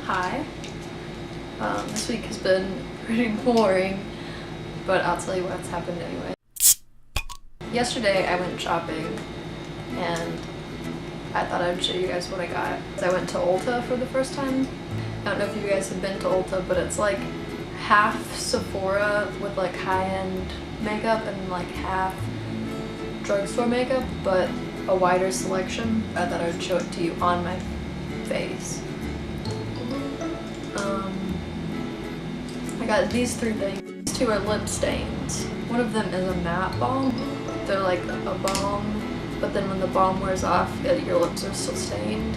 Hi. This week has been pretty boring, but I'll tell you what's happened anyway. Yesterday I went shopping and I thought I'd show you guys what I got. I went to Ulta for the first time. I don't know if you guys have been to Ulta, but it's like half Sephora with like high-end makeup and like half drugstore makeup, but a wider selection. I thought I would show it to you on my face. I got these three things. These two are lip stains. One of them is a matte balm. They're like a balm, but then when the balm wears off, your lips are still stained.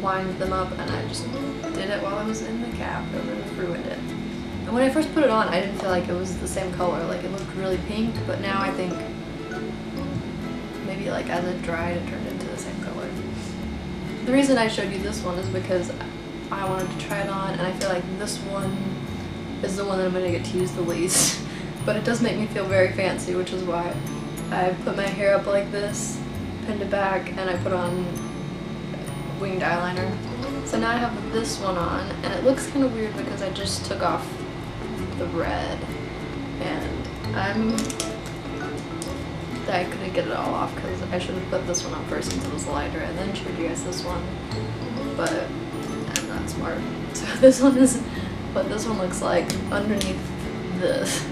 Lined them up, and I just did it while I was in the cab. I really ruined it. And when I first put it on, I didn't feel like it was the same color. Like, it looked really pink, but now I think maybe like as it dried, it turned into the same color. The reason I showed you this one is because I wanted to try it on, and I feel like this one is the one that I'm going to get to use the least. But it does make me feel very fancy, which is why I put my hair up like this, pinned it back, and I put on winged eyeliner. So now I have this one on, and it looks kind of weird because I just took off the red, and I couldn't get it all off because I should have put this one on first since it was lighter and then showed you guys this one, but I'm not smart. So this one is what this one looks like underneath this,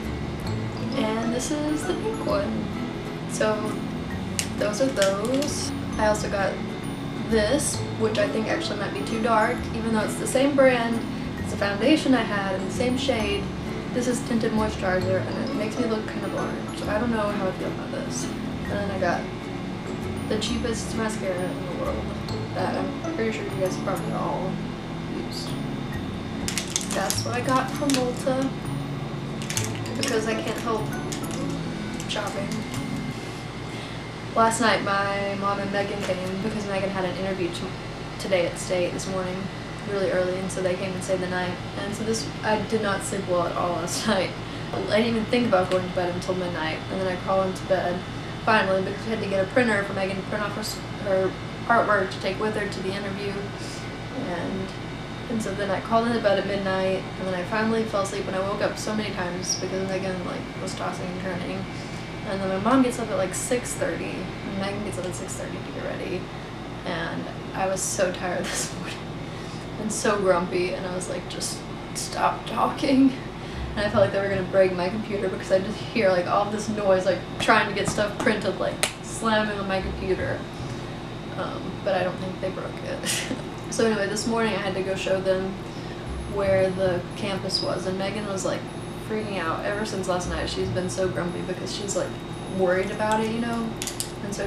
and this is the pink one. So those are those. I also got this, which I think actually might be too dark, even though it's the same brand. It's the foundation I had in the same shade. This is tinted moisturizer, and it makes me look kind of orange. I don't know how I feel about this. And then I got the cheapest mascara in the world that I'm pretty sure you guys probably all used. That's what I got from Ulta because I can't help shopping. Last night my mom and Megan came because Megan had an interview today at State this morning really early, and so they came and stayed the night. And so I did not sleep well at all last night. I didn't even think about going to bed until midnight, and then I crawled into bed finally because we had to get a printer for Megan to print off her artwork to take with her to the interview. And so then I crawled into bed at midnight, and then I finally fell asleep, and I woke up so many times because Megan was tossing and turning. And then my mom gets up at like 6:30, and Megan gets up at 6:30 to get ready. And I was so tired this morning and so grumpy, and I was like, just stop talking. And I felt like they were gonna break my computer because I just hear like all this noise, like trying to get stuff printed, like slamming on my computer. But I don't think they broke it. So anyway, this morning I had to go show them where the campus was, and Megan was like freaking out. Ever since last night, she's been so grumpy because she's like worried about it, you know? And so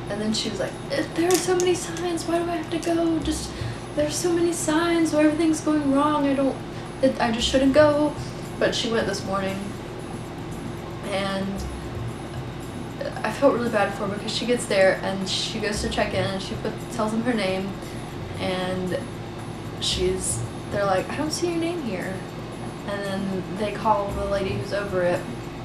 then she was like, there are so many signs, why do I have to go? There's so many signs, where everything's going wrong, I just shouldn't go. But she went this morning, and I felt really bad for her because she gets there and she goes to check in and she tells them her name, and they're like, I don't see your name here. And then they call the lady who's over it,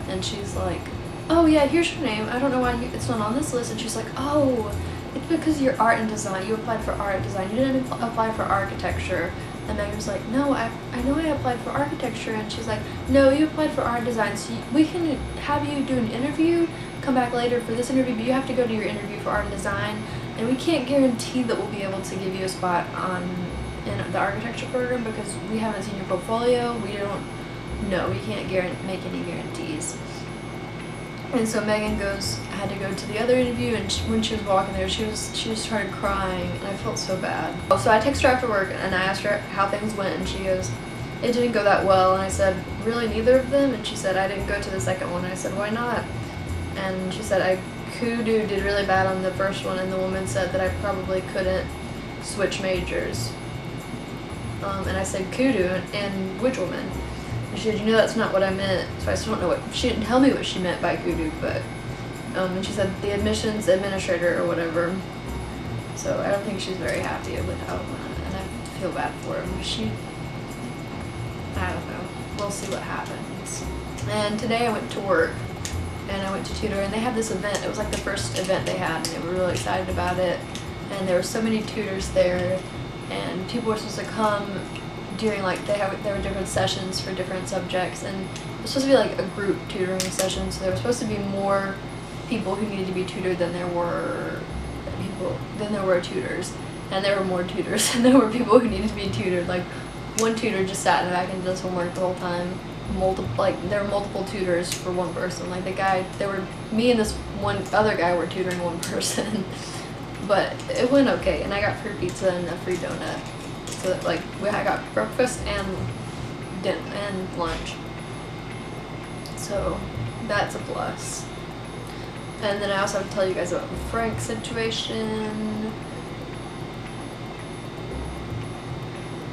and she's like, oh yeah, here's your name. I don't know why it's not on this list. And she's like, oh, it's because you're art and design. You applied for art design. You didn't apply for architecture. And Megan was like, no, I know I applied for architecture. And she's like, no, you applied for art design. So we can have you do an interview, come back later for this interview, but you have to go to your interview for art and design. And we can't guarantee that we'll be able to give you a spot in the architecture program because we haven't seen your portfolio. We don't know. We can't make any guarantees. And so Megan had to go to the other interview, and when she was walking there, she just started crying, and I felt so bad. So I texted her after work, and I asked her how things went, and she goes, it didn't go that well. And I said, really, neither of them? And she said, I didn't go to the second one. And I said, why not? And she said, Kudu did really bad on the first one, and the woman said that I probably couldn't switch majors. And I said, Kudu, and which woman? And she said, you know, that's not what I meant. So I still don't know she didn't tell me what she meant by Kudu, but, and she said the admissions administrator or whatever. So I don't think she's very happy with how it went, and I feel bad for her. I don't know. We'll see what happens. And today I went to work, and I went to tutor, and they had this event. It was like the first event they had, and they were really excited about it. And there were so many tutors there, and people were supposed to come during like there were different sessions for different subjects, and it was supposed to be like a group tutoring session, so there were supposed to be more people who needed to be tutored than there were tutors, and there were more tutors than there were people who needed to be tutored. Like one tutor just sat in the back and did his homework the whole time. There were multiple tutors for one person. Like me and this one other guy were tutoring one person. But it went okay, and I got free pizza and a free donut. So that, like, I got breakfast and dinner and lunch. So that's a plus. And then I also have to tell you guys about the Frank situation.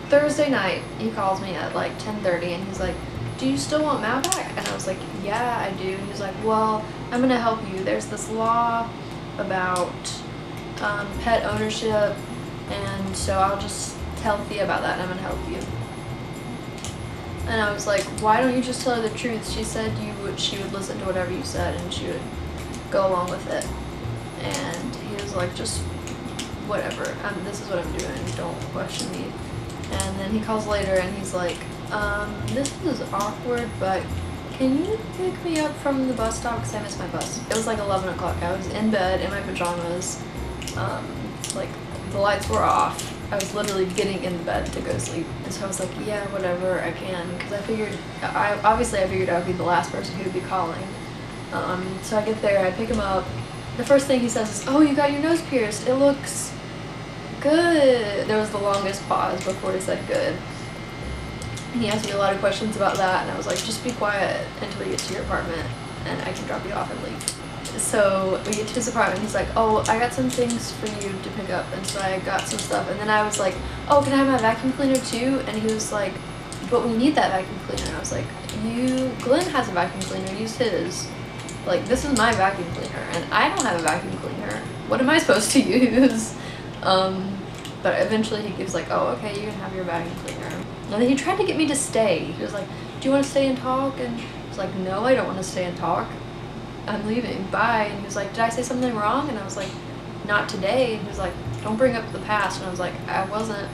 Thursday night, he calls me at like 10:30 and he's like, do you still want Mal back? And I was like, yeah, I do. And he's like, well, I'm gonna help you. There's this law about pet ownership, and so I'll just tell Thea about that and I'm gonna help you. And I was like, why don't you just tell her the truth? She said she would listen to whatever you said and she would go along with it. And he was like, just whatever, this is what I'm doing, don't question me. And then he calls later and he's like, this is awkward, but can you pick me up from the bus stop because I missed my bus? It was like 11 o'clock. I was in bed in my pajamas. Like the lights were off. I was literally getting in the bed to go sleep. And so I was like, yeah, whatever, I can. Because I figured I would be the last person who would be calling. So I get there, I pick him up. The first thing he says is, oh, you got your nose pierced. It looks good. There was the longest pause before he said good. And he asked me a lot of questions about that, and I was like, just be quiet until you get to your apartment, and I can drop you off and leave. So we get to his apartment, he's like, oh, I got some things for you to pick up, and so I got some stuff, and then I was like, oh, can I have my vacuum cleaner too? And he was like, but we need that vacuum cleaner. And I was like, Glenn has a vacuum cleaner, use his. Like, this is my vacuum cleaner, and I don't have a vacuum cleaner. What am I supposed to use? But eventually he was like, oh, okay, you can have your vacuum cleaner. And then he tried to get me to stay. He was like, do you want to stay and talk? And I was like, no, I don't want to stay and talk. I'm leaving, bye. And he was like, did I say something wrong? And I was like, not today. And he was like, don't bring up the past. And I was like, I wasn't.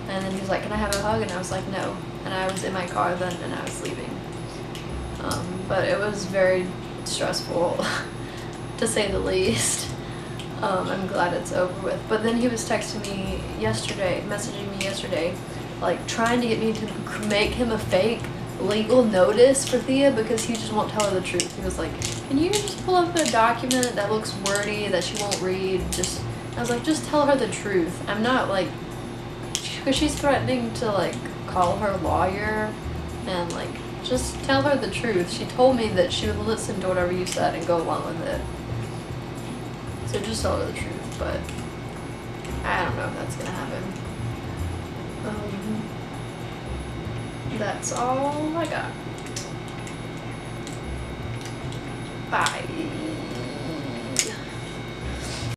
And then he was like, can I have a hug? And I was like, no. And I was in my car then and I was leaving. But it was very stressful, to say the least. I'm glad it's over with. But then he was texting me yesterday, messaging me yesterday, like trying to get me to make him a fake legal notice for Thea because he just won't tell her the truth. He was like, can you just pull up a document that looks wordy that she won't read? I was like, just tell her the truth. I'm not like, because she's threatening to like call her lawyer and like, just tell her the truth. She told me that she would listen to whatever you said and go along with it. So just tell her the truth, but I don't know if that's gonna happen. That's all I got. Bye.